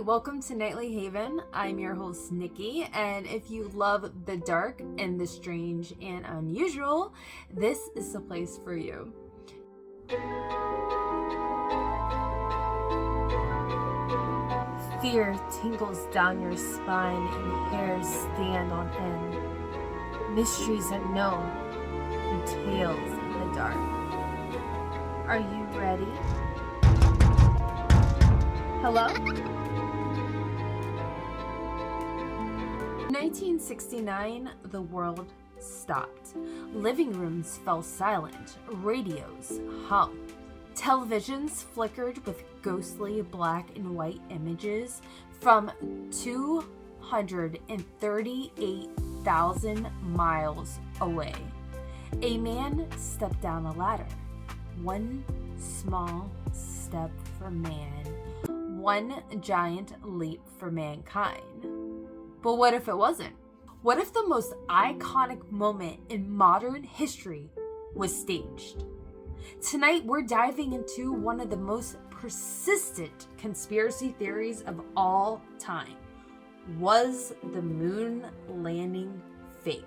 welcome to Nightly Haven. I'm your host, Nikki, and if you love the dark and the strange and unusual, this is the place for you. Fear tingles down your spine and hairs stand on end. Mysteries unknown and tales in the dark. Are you ready? Hello? In 1969, the world stopped. Living rooms fell silent. Radios hummed. Televisions flickered with ghostly black and white images from 238,000 miles away. A man stepped down a ladder. One small step for man, one giant leap for mankind. But what if it wasn't? What if the most iconic moment in modern history was staged? Tonight, we're diving into one of the most persistent conspiracy theories of all time. Was the moon landing fake?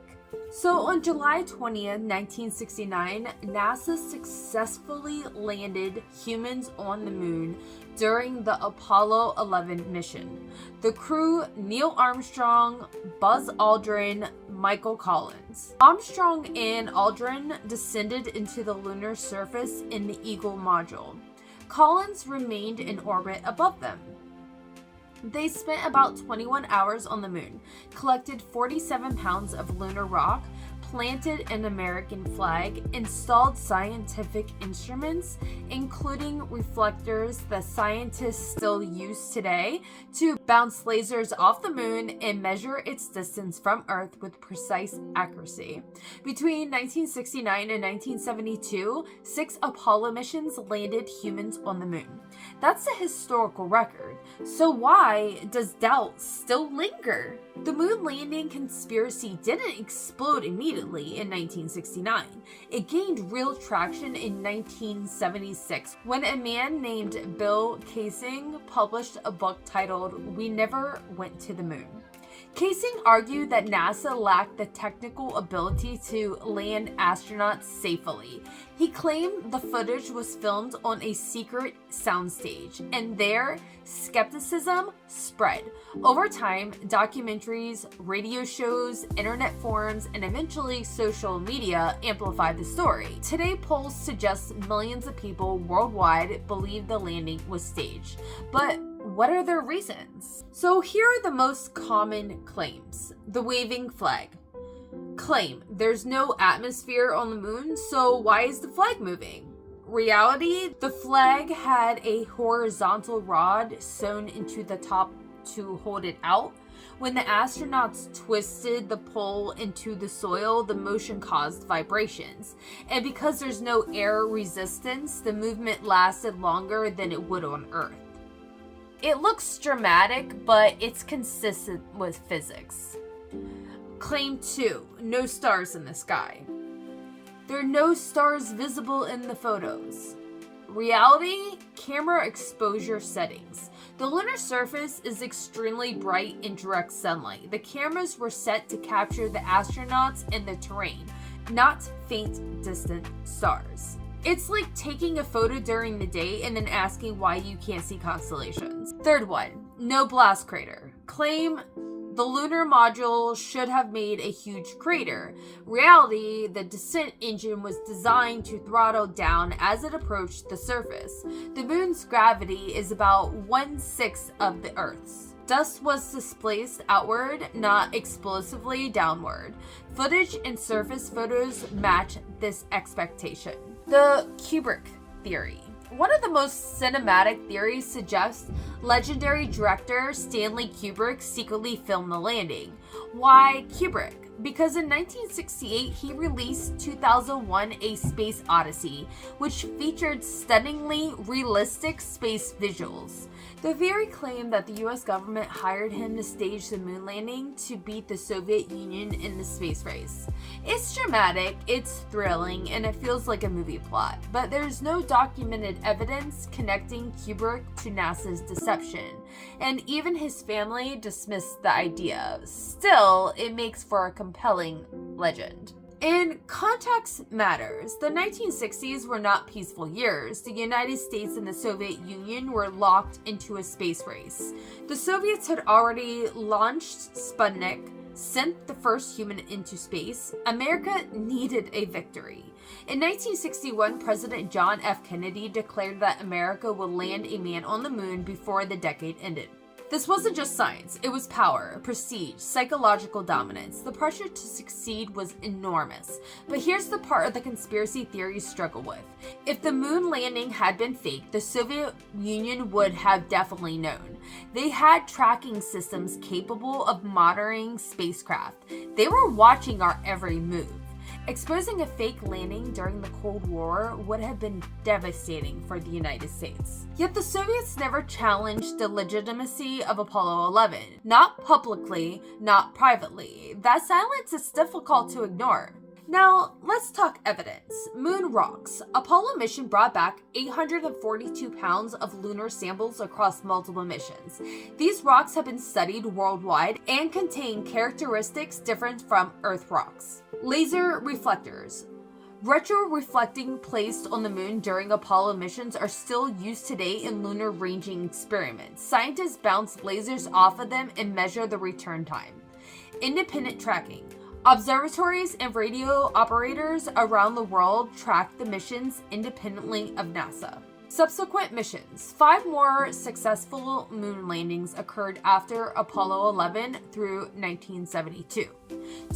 So on July 20th, 1969, NASA successfully landed humans on the moon during the Apollo 11 mission. The crew: Neil Armstrong, Buzz Aldrin, Michael Collins. Armstrong and Aldrin descended into the lunar surface in the Eagle module. Collins remained in orbit above them. They spent about 21 hours on the moon, collected 47 pounds of lunar rock, planted an American flag, installed scientific instruments, including reflectors that scientists still use today to bounce lasers off the moon and measure its distance from Earth with precise accuracy. Between 1969 and 1972, 6 Apollo missions landed humans on the moon. That's a historical record. So why does doubt still linger? The moon landing conspiracy didn't explode immediately in 1969. It gained real traction in 1976 when a man named Bill Kaysing published a book titled "We Never Went to the Moon." Kaysing argued that NASA lacked the technical ability to land astronauts safely. He claimed the footage was filmed on a secret soundstage, and their skepticism spread. Over time, documentaries, radio shows, internet forums, and eventually social media amplified the story. Today, polls suggest millions of people worldwide believe the landing was staged. But what are their reasons? So here are the most common claims. The waving flag. Claim: there's no atmosphere on the moon, so why is the flag moving? Reality: the flag had a horizontal rod sewn into the top to hold it out. When the astronauts twisted the pole into the soil, the motion caused vibrations. And because there's no air resistance, the movement lasted longer than it would on Earth. It looks dramatic, but it's consistent with physics. Claim 2. No stars in the sky. There are no stars visible in the photos. Reality: camera exposure settings. The lunar surface is extremely bright in direct sunlight. The cameras were set to capture the astronauts and the terrain, not faint, distant stars. It's like taking a photo during the day and then asking why you can't see constellations. Third one, no blast crater. Claim: the lunar module should have made a huge crater. Reality: the descent engine was designed to throttle down as it approached the surface. The moon's gravity is about 1/6 of the Earth's. Dust was displaced outward, not explosively downward. Footage and surface photos match this expectation. The Kubrick theory. One of the most cinematic theories suggests legendary director Stanley Kubrick secretly filmed the landing. Why Kubrick? Because in 1968, he released 2001: A Space Odyssey, which featured stunningly realistic space visuals. The theory claimed that the US government hired him to stage the moon landing to beat the Soviet Union in the space race. It's dramatic, it's thrilling, and it feels like a movie plot, but there's no documented evidence connecting Kubrick to NASA's deception. and even his family dismissed the idea. Still, it makes for a compelling legend. And context matters. The 1960s were not peaceful years. The United States and the Soviet Union were locked into a space race. The Soviets had already launched Sputnik, sent the first human into space. America needed a victory. In 1961, President John F. Kennedy declared that America would land a man on the moon before the decade ended. This wasn't just science, it was power, prestige, psychological dominance. The pressure to succeed was enormous. But here's the part of the conspiracy theories struggle with. If the moon landing had been fake, the Soviet Union would have definitely known. They had tracking systems capable of monitoring spacecraft. They were watching our every move. Exposing a fake landing during the Cold War would have been devastating for the United States. Yet the Soviets never challenged the legitimacy of Apollo 11. Not publicly, not privately. That silence is difficult to ignore. Now, let's talk evidence. Moon rocks. Apollo mission brought back 842 pounds of lunar samples across multiple missions. These rocks have been studied worldwide and contain characteristics different from Earth rocks. Laser reflectors. Retroreflecting placed on the moon during Apollo missions are still used today in lunar ranging experiments. Scientists bounce lasers off of them and measure the return time. Independent tracking. Observatories and radio operators around the world track the missions independently of NASA. Subsequent missions. 5 more successful moon landings occurred after Apollo 11 through 1972.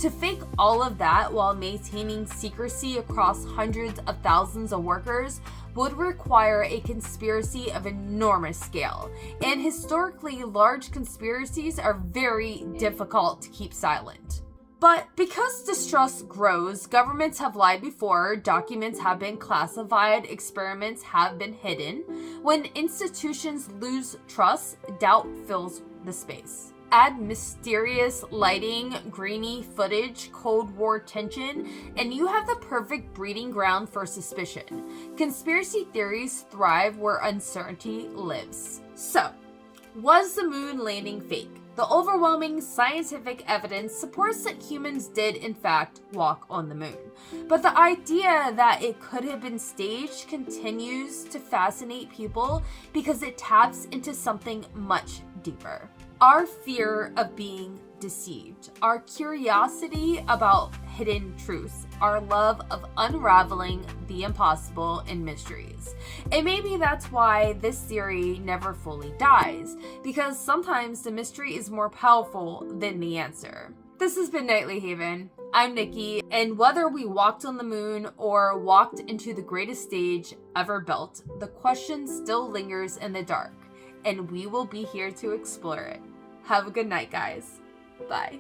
To fake all of that while maintaining secrecy across hundreds of thousands of workers would require a conspiracy of enormous scale, and historically large conspiracies are very difficult to keep silent. But because distrust grows, governments have lied before, documents have been classified, experiments have been hidden. When institutions lose trust, doubt fills the space. Add mysterious lighting, grainy footage, Cold War tension, and you have the perfect breeding ground for suspicion. Conspiracy theories thrive where uncertainty lives. So, was the moon landing fake? The overwhelming scientific evidence supports that humans did, in fact, walk on the moon. But the idea that it could have been staged continues to fascinate people because it taps into something much deeper. Our fear of being deceived, our curiosity about hidden truths, our love of unraveling the impossible and mysteries. And maybe that's why this theory never fully dies, because sometimes the mystery is more powerful than the answer. This has been Nightly Haven. I'm Nikki, and whether we walked on the moon or walked into the greatest stage ever built, the question still lingers in the dark, and we will be here to explore it. Have a good night, guys. Bye.